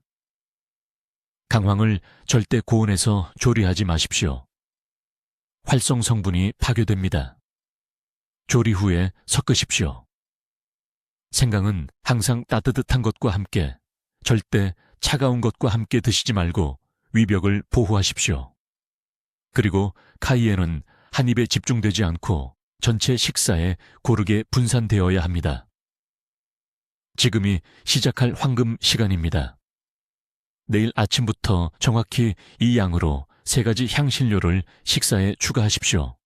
강황을 절대 고온에서 조리하지 마십시오. 활성 성분이 파괴됩니다. 조리 후에 섞으십시오. 생강은 항상 따뜻한 것과 함께, 절대 차가운 것과 함께 드시지 말고 위벽을 보호하십시오. 그리고 카이엔은 한 입에 집중되지 않고 전체 식사에 고르게 분산되어야 합니다. 지금이 시작할 황금 시간입니다. 내일 아침부터 정확히 이 양으로 3가지 향신료를 식사에 추가하십시오.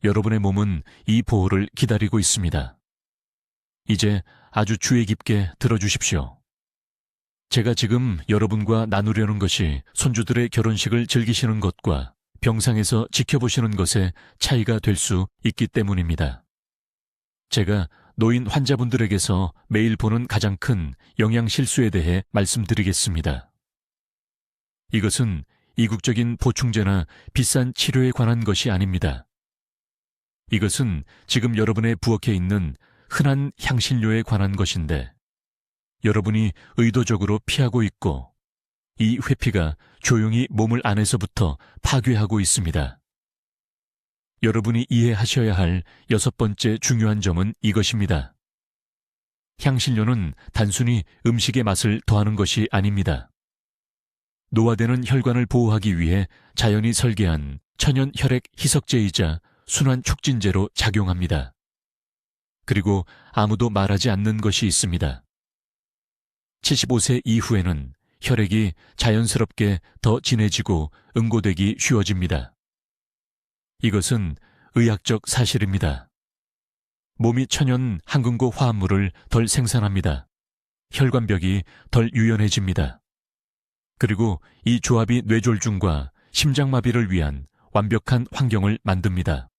여러분의 몸은 이 보호를 기다리고 있습니다. 이제 아주 주의 깊게 들어주십시오. 제가 지금 여러분과 나누려는 것이 손주들의 결혼식을 즐기시는 것과 병상에서 지켜보시는 것에 차이가 될 수 있기 때문입니다. 제가 노인 환자분들에게서 매일 보는 가장 큰 영양 실수에 대해 말씀드리겠습니다. 이것은 이국적인 보충제나 비싼 치료에 관한 것이 아닙니다. 이것은 지금 여러분의 부엌에 있는 흔한 향신료에 관한 것인데 여러분이 의도적으로 피하고 있고 이 회피가 조용히 몸을 안에서부터 파괴하고 있습니다. 여러분이 이해하셔야 할 6번째 중요한 점은 이것입니다. 향신료는 단순히 음식의 맛을 더하는 것이 아닙니다. 노화되는 혈관을 보호하기 위해 자연이 설계한 천연 혈액 희석제이자 순환 촉진제로 작용합니다. 그리고 아무도 말하지 않는 것이 있습니다. 75세 이후에는 혈액이 자연스럽게 더 진해지고 응고되기 쉬워집니다. 이것은 의학적 사실입니다. 몸이 천연 항근고 화합물을 덜 생산합니다. 혈관벽이 덜 유연해집니다. 그리고 이 조합이 뇌졸중과 심장마비를 위한 완벽한 환경을 만듭니다.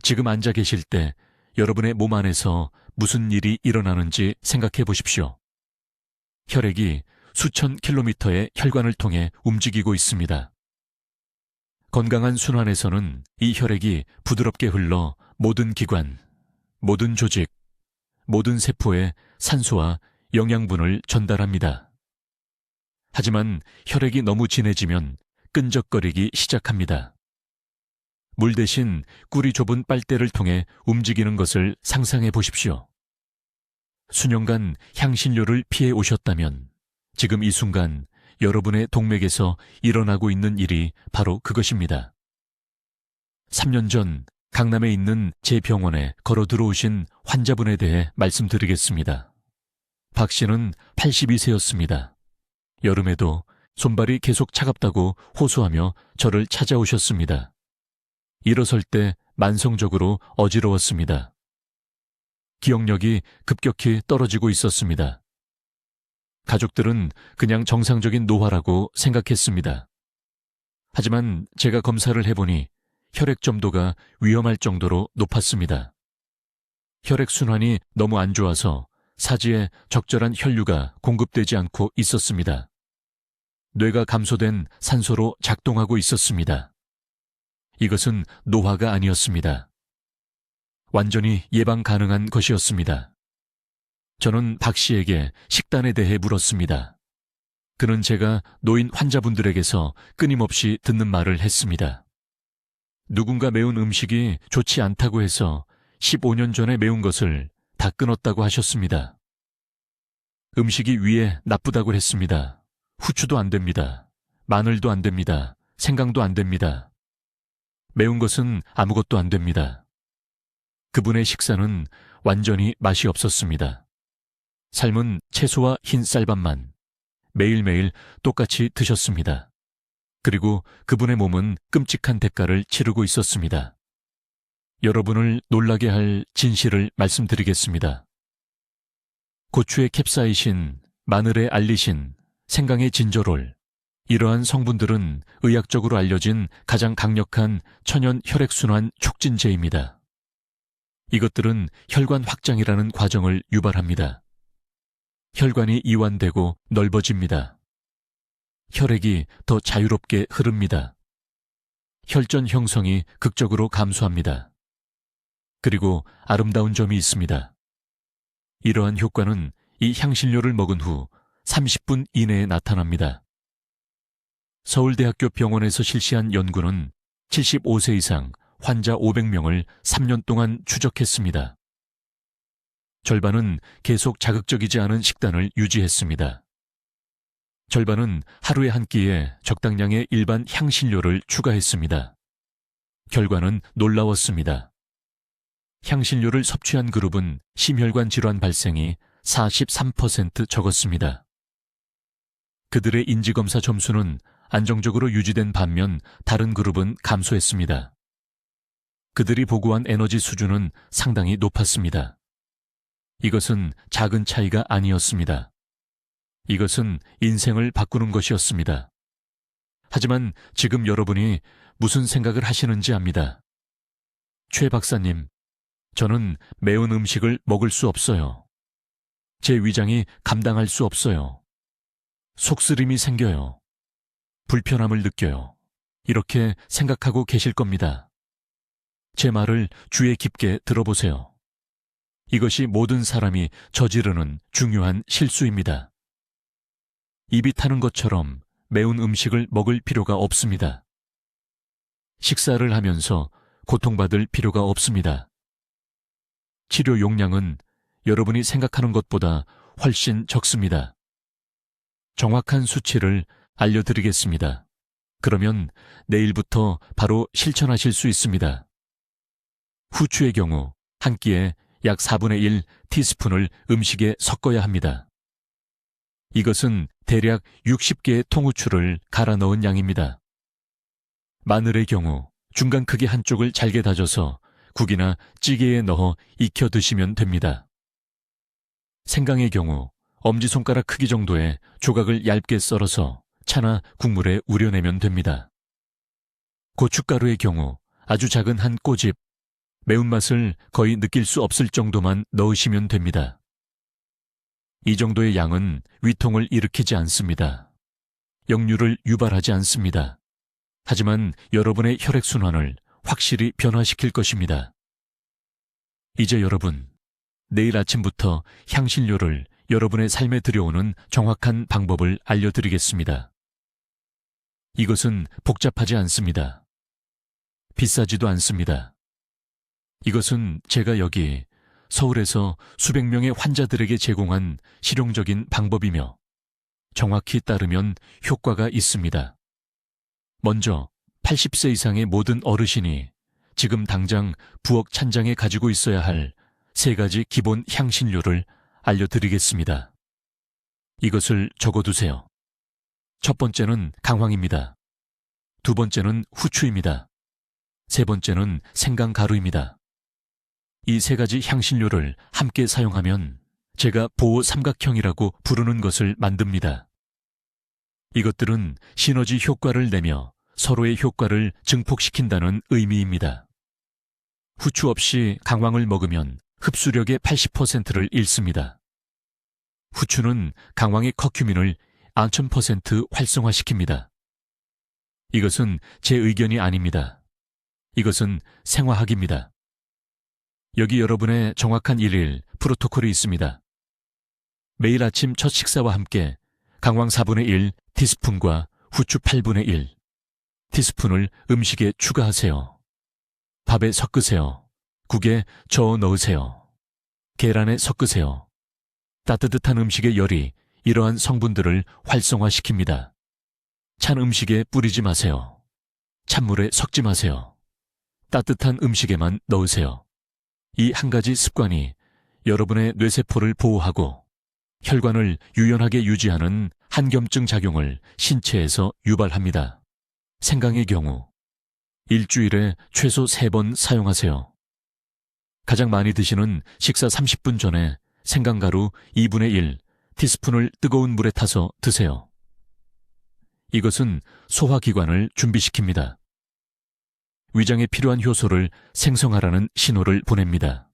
지금 앉아 계실 때 여러분의 몸 안에서 무슨 일이 일어나는지 생각해 보십시오. 혈액이 수천 킬로미터의 혈관을 통해 움직이고 있습니다. 건강한 순환에서는 이 혈액이 부드럽게 흘러 모든 기관, 모든 조직, 모든 세포에 산소와 영양분을 전달합니다. 하지만 혈액이 너무 진해지면 끈적거리기 시작합니다. 물 대신 꿀이 좁은 빨대를 통해 움직이는 것을 상상해 보십시오. 수년간 향신료를 피해 오셨다면 지금 이 순간 여러분의 동맥에서 일어나고 있는 일이 바로 그것입니다. 3년 전 강남에 있는 제 병원에 걸어 들어오신 환자분에 대해 말씀드리겠습니다. 박 씨는 82세였습니다. 여름에도 손발이 계속 차갑다고 호소하며 저를 찾아오셨습니다. 일어설 때 만성적으로 어지러웠습니다. 기억력이 급격히 떨어지고 있었습니다. 가족들은 그냥 정상적인 노화라고 생각했습니다. 하지만 제가 검사를 해보니 혈액 점도가 위험할 정도로 높았습니다. 혈액순환이 너무 안 좋아서 사지에 적절한 혈류가 공급되지 않고 있었습니다. 뇌가 감소된 산소로 작동하고 있었습니다. 이것은 노화가 아니었습니다. 완전히 예방 가능한 것이었습니다. 저는 박 씨에게 식단에 대해 물었습니다. 그는 제가 노인 환자분들에게서 끊임없이 듣는 말을 했습니다. 누군가 매운 음식이 좋지 않다고 해서 15년 전에 매운 것을 다 끊었다고 하셨습니다. 음식이 위에 나쁘다고 했습니다. 후추도 안 됩니다. 마늘도 안 됩니다. 생강도 안 됩니다. 매운 것은 아무것도 안 됩니다. 그분의 식사는 완전히 맛이 없었습니다. 삶은 채소와 흰 쌀밥만 매일매일 똑같이 드셨습니다. 그리고 그분의 몸은 끔찍한 대가를 치르고 있었습니다. 여러분을 놀라게 할 진실을 말씀드리겠습니다. 고추의 캡사이신, 마늘의 알리신, 생강의 진저롤, 이러한 성분들은 의학적으로 알려진 가장 강력한 천연 혈액순환 촉진제입니다. 이것들은 혈관 확장이라는 과정을 유발합니다. 혈관이 이완되고 넓어집니다. 혈액이 더 자유롭게 흐릅니다. 혈전 형성이 극적으로 감소합니다. 그리고 아름다운 점이 있습니다. 이러한 효과는 이 향신료를 먹은 후 30분 이내에 나타납니다. 서울대학교 병원에서 실시한 연구는 75세 이상 환자 500명을 3년 동안 추적했습니다. 절반은 계속 자극적이지 않은 식단을 유지했습니다. 절반은 하루에 한 끼에 적당량의 일반 향신료를 추가했습니다. 결과는 놀라웠습니다. 향신료를 섭취한 그룹은 심혈관 질환 발생이 43% 적었습니다. 그들의 인지검사 점수는 안정적으로 유지된 반면 다른 그룹은 감소했습니다. 그들이 보고한 에너지 수준은 상당히 높았습니다. 이것은 작은 차이가 아니었습니다. 이것은 인생을 바꾸는 것이었습니다. 하지만 지금 여러분이 무슨 생각을 하시는지 압니다. 최 박사님, 저는 매운 음식을 먹을 수 없어요. 제 위장이 감당할 수 없어요. 속쓰림이 생겨요. 불편함을 느껴요. 이렇게 생각하고 계실 겁니다. 제 말을 주의 깊게 들어보세요. 이것이 모든 사람이 저지르는 중요한 실수입니다. 입이 타는 것처럼 매운 음식을 먹을 필요가 없습니다. 식사를 하면서 고통받을 필요가 없습니다. 치료 용량은 여러분이 생각하는 것보다 훨씬 적습니다. 정확한 수치를 알려드리겠습니다. 그러면 내일부터 바로 실천하실 수 있습니다. 후추의 경우 한 끼에 약 4분의 1 티스푼을 음식에 섞어야 합니다. 이것은 대략 60개의 통후추를 갈아 넣은 양입니다. 마늘의 경우 중간 크기 한쪽을 잘게 다져서 국이나 찌개에 넣어 익혀 드시면 됩니다. 생강의 경우 엄지손가락 크기 정도의 조각을 얇게 썰어서 차나 국물에 우려내면 됩니다. 고춧가루의 경우 아주 작은 한 꼬집, 매운맛을 거의 느낄 수 없을 정도만 넣으시면 됩니다. 이 정도의 양은 위통을 일으키지 않습니다. 역류를 유발하지 않습니다. 하지만 여러분의 혈액순환을 확실히 변화시킬 것입니다. 이제 여러분, 내일 아침부터 향신료를 여러분의 삶에 들여오는 정확한 방법을 알려드리겠습니다. 이것은 복잡하지 않습니다. 비싸지도 않습니다. 이것은 제가 여기 서울에서 수백 명의 환자들에게 제공한 실용적인 방법이며 정확히 따르면 효과가 있습니다. 먼저 80세 이상의 모든 어르신이 지금 당장 부엌 찬장에 가지고 있어야 할 3가지 기본 향신료를 알려드리겠습니다. 이것을 적어두세요. 첫 번째는 강황입니다. 두 번째는 후추입니다. 세 번째는 생강가루입니다. 이 3가지 향신료를 함께 사용하면 제가 보호 삼각형이라고 부르는 것을 만듭니다. 이것들은 시너지 효과를 내며 서로의 효과를 증폭시킨다는 의미입니다. 후추 없이 강황을 먹으면 흡수력의 80%를 잃습니다. 후추는 강황의 커큐민을 1000% 활성화시킵니다. 이것은 제 의견이 아닙니다. 이것은 생화학입니다. 여기 여러분의 정확한 일일 프로토콜이 있습니다. 매일 아침 첫 식사와 함께 강황 4분의 1 티스푼과 후추 8분의 1 티스푼을 음식에 추가하세요. 밥에 섞으세요. 국에 저어 넣으세요. 계란에 섞으세요. 따뜻한 음식의 열이 이러한 성분들을 활성화시킵니다. 찬 음식에 뿌리지 마세요. 찬물에 섞지 마세요. 따뜻한 음식에만 넣으세요. 이 한 가지 습관이 여러분의 뇌세포를 보호하고 혈관을 유연하게 유지하는 한겸증 작용을 신체에서 유발합니다. 생강의 경우 일주일에 최소 3번 사용하세요. 가장 많이 드시는 식사 30분 전에 생강가루 2분의 1 티스푼을 뜨거운 물에 타서 드세요. 이것은 소화기관을 준비시킵니다. 위장에 필요한 효소를 생성하라는 신호를 보냅니다.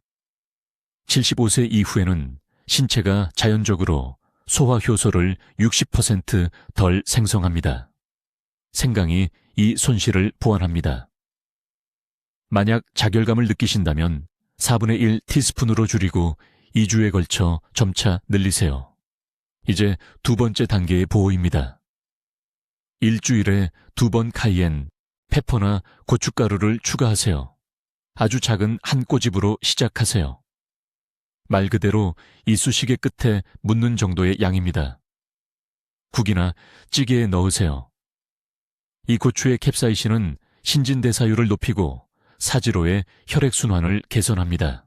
75세 이후에는 신체가 자연적으로 소화효소를 60% 덜 생성합니다. 생강이 이 손실을 보완합니다. 만약 자결감을 느끼신다면 4분의 1 티스푼으로 줄이고 2주에 걸쳐 점차 늘리세요. 이제 두 번째 단계의 보호입니다. 일주일에 2번 카이엔, 페퍼나 고춧가루를 추가하세요. 아주 작은 한 꼬집으로 시작하세요. 말 그대로 이쑤시개 끝에 묻는 정도의 양입니다. 국이나 찌개에 넣으세요. 이 고추의 캡사이신은 신진대사율을 높이고 사지로의 혈액순환을 개선합니다.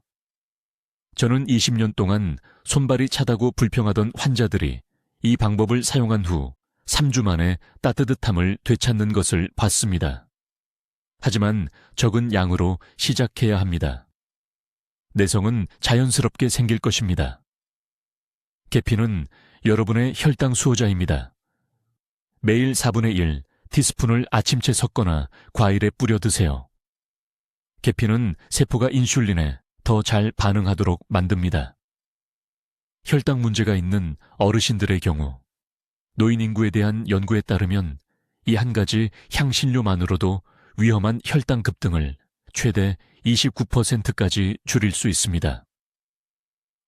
저는 20년 동안 손발이 차다고 불평하던 환자들이 이 방법을 사용한 후 3주 만에 따뜻함을 되찾는 것을 봤습니다. 하지만 적은 양으로 시작해야 합니다. 내성은 자연스럽게 생길 것입니다. 계피는 여러분의 혈당 수호자입니다. 매일 4분의 1 티스푼을 아침채 섞거나 과일에 뿌려 드세요. 계피는 세포가 인슐린에 더 잘 반응하도록 만듭니다. 혈당 문제가 있는 어르신들의 경우 노인 인구에 대한 연구에 따르면 이 한 가지 향신료만으로도 위험한 혈당 급등을 최대 29%까지 줄일 수 있습니다.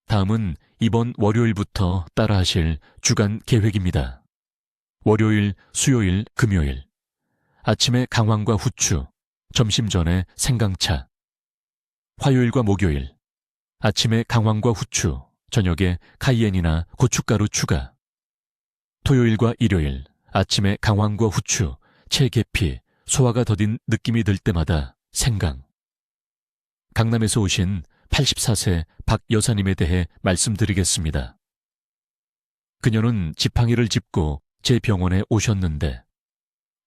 다음은 이번 월요일부터 따라하실 주간 계획입니다. 월요일, 수요일, 금요일. 아침에 강황과 후추, 점심 전에 생강차. 화요일과 목요일. 아침에 강황과 후추, 저녁에 카이엔이나 고춧가루 추가. 토요일과 일요일. 아침에 강황과 후추, 채계피, 소화가 더딘 느낌이 들 때마다 생강. 강남에서 오신 84세 박 여사님에 대해 말씀드리겠습니다. 그녀는 지팡이를 짚고 제 병원에 오셨는데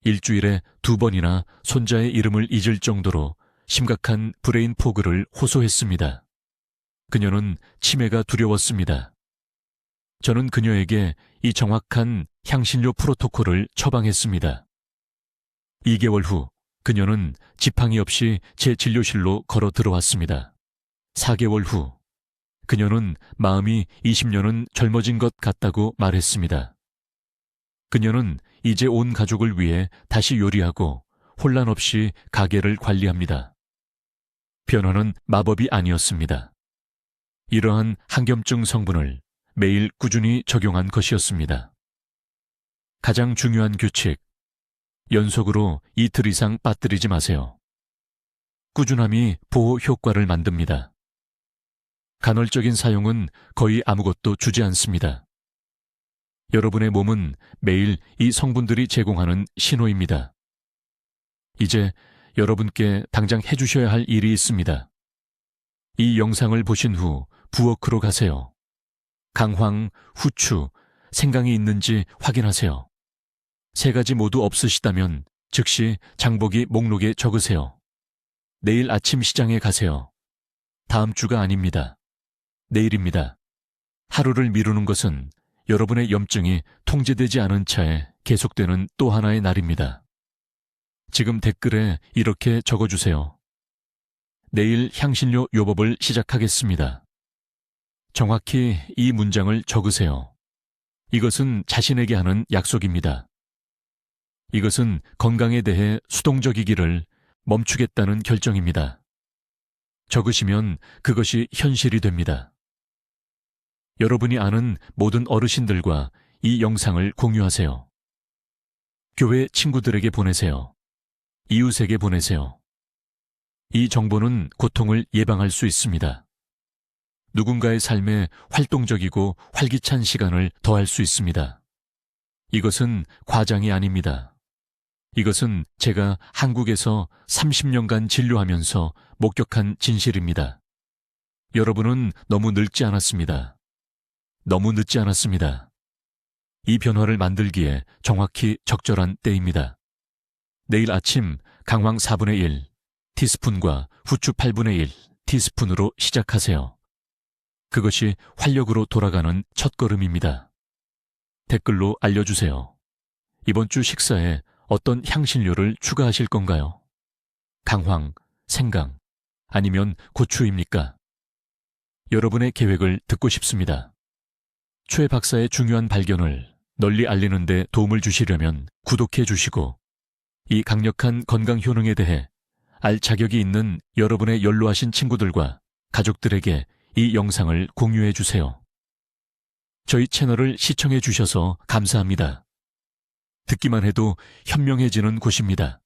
일주일에 2번이나 손자의 이름을 잊을 정도로 심각한 브레인 포그를 호소했습니다. 그녀는 치매가 두려웠습니다. 저는 그녀에게 이 정확한 향신료 프로토콜을 처방했습니다. 2개월 후 그녀는 지팡이 없이 제 진료실로 걸어 들어왔습니다. 4개월 후 그녀는 마음이 20년은 젊어진 것 같다고 말했습니다. 그녀는 이제 온 가족을 위해 다시 요리하고 혼란 없이 가게를 관리합니다. 변화는 마법이 아니었습니다. 이러한 항염증 성분을 매일 꾸준히 적용한 것이었습니다. 가장 중요한 규칙, 연속으로 이틀 이상 빠뜨리지 마세요. 꾸준함이 보호 효과를 만듭니다. 간헐적인 사용은 거의 아무것도 주지 않습니다. 여러분의 몸은 매일 이 성분들이 제공하는 신호입니다. 이제 여러분께 당장 해주셔야 할 일이 있습니다. 이 영상을 보신 후 부엌으로 가세요. 강황, 후추, 생강이 있는지 확인하세요. 3가지 모두 없으시다면 즉시 장보기 목록에 적으세요. 내일 아침 시장에 가세요. 다음 주가 아닙니다. 내일입니다. 하루를 미루는 것은 여러분의 염증이 통제되지 않은 차에 계속되는 또 하나의 날입니다. 지금 댓글에 이렇게 적어주세요. 내일 향신료 요법을 시작하겠습니다. 정확히 이 문장을 적으세요. 이것은 자신에게 하는 약속입니다. 이것은 건강에 대해 수동적이기를 멈추겠다는 결정입니다. 적으시면 그것이 현실이 됩니다. 여러분이 아는 모든 어르신들과 이 영상을 공유하세요. 교회 친구들에게 보내세요. 이웃에게 보내세요. 이 정보는 고통을 예방할 수 있습니다. 누군가의 삶에 활동적이고 활기찬 시간을 더할 수 있습니다. 이것은 과장이 아닙니다. 이것은 제가 한국에서 30년간 진료하면서 목격한 진실입니다. 여러분은 너무 늙지 않았습니다. 너무 늦지 않았습니다. 이 변화를 만들기에 정확히 적절한 때입니다. 내일 아침 강황 4분의 1, 티스푼과 후추 8분의 1, 티스푼으로 시작하세요. 그것이 활력으로 돌아가는 첫걸음입니다. 댓글로 알려주세요. 이번 주 식사에 어떤 향신료를 추가하실 건가요? 강황, 생강, 아니면 고추입니까? 여러분의 계획을 듣고 싶습니다. 최 박사의 중요한 발견을 널리 알리는 데 도움을 주시려면 구독해 주시고 이 강력한 건강 효능에 대해 알 자격이 있는 여러분의 연로하신 친구들과 가족들에게 이 영상을 공유해 주세요. 저희 채널을 시청해 주셔서 감사합니다. 듣기만 해도 현명해지는 곳입니다.